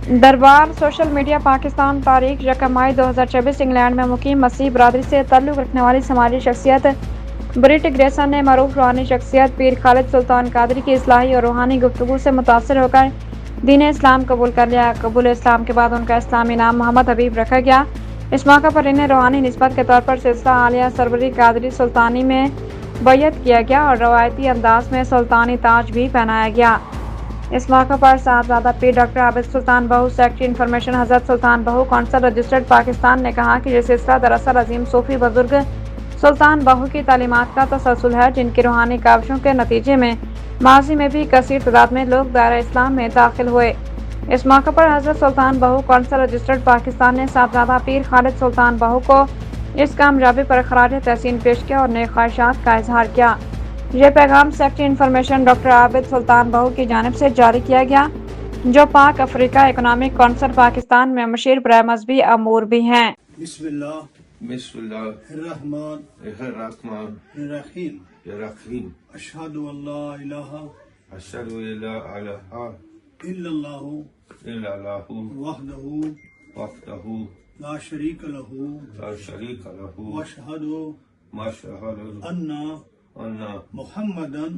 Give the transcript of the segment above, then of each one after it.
دربار social media Pakistan تاریخ 1 مئی 2024 England میں مقیم مسیحی برادری سے تعلق رکھنے والی سماجی شخصیت برٹ گریسن نے معروف روحانی شخصیت پیر خالد سلطان قادری کی اصلاحی اور روحانی گفتگو سے متاثر ہو کر دین اسلام قبول کر لیا۔ قبول اسلام کے بعد ان کا اسلامی نام محمد حبیب رکھا گیا۔ اس موقع پر انہیں روحانی نسبت کے طور پر سلسلہ عالیہ سربری قادری سلطانی میں بیعت کیا گیا اور روایتی انداز میں سلطانی تاج بھی پہنایا گیا۔ اس موقع پر صاحبزادہ پیر ڈاکٹر عابد سلطان بہو سیکرٹری انفارمیشن حضرت سلطان بہو کونسل رجسٹرڈ پاکستان نے کہا کہ یہ سلسلہ دراصل عظیم صوفی بزرگ سلطان بہو کی تعلیمات کا تسلسل ہے، جن کی روحانی کاوشوں کے نتیجے میں ماضی میں بھی کثیر تعداد میں لوگ دائرہ اسلام میں داخل ہوئے۔ اس موقع پر حضرت سلطان بہو کونسل رجسٹرڈ پاکستان نے صاحبزادہ پیر خالد سلطان بہو کو اس کامیابی پر خراج تحسین پیش کیا اور نیک خواہشات کا اظہار کیا۔ یہ پیغام سیکرٹری انفارمیشن ڈاکٹر عابد سلطان بہو کی جانب سے جاری کیا گیا، جو پاک افریقہ اکنامک کونسل پاکستان میں مشیر برائے مذہبی امور بھی ہیں۔ بسم اللہ الرحمن الرحیم اشہد ان لا الہ الا اللہ وحدہ لا شریک لہ واشہد ان محمدن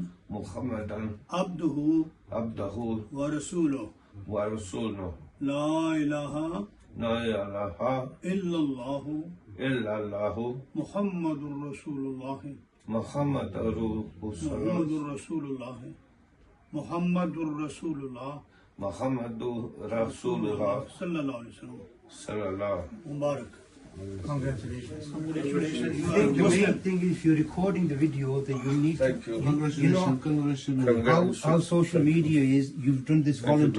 عبدہ ورسولہ لا الہ الا اللہ محمد رسول اللہ صلی اللہ علیہ وسلم مبارک۔ Congratulations. The main thing is if you're recording the video, then you need to, you know how social media is. You've done this volunteer.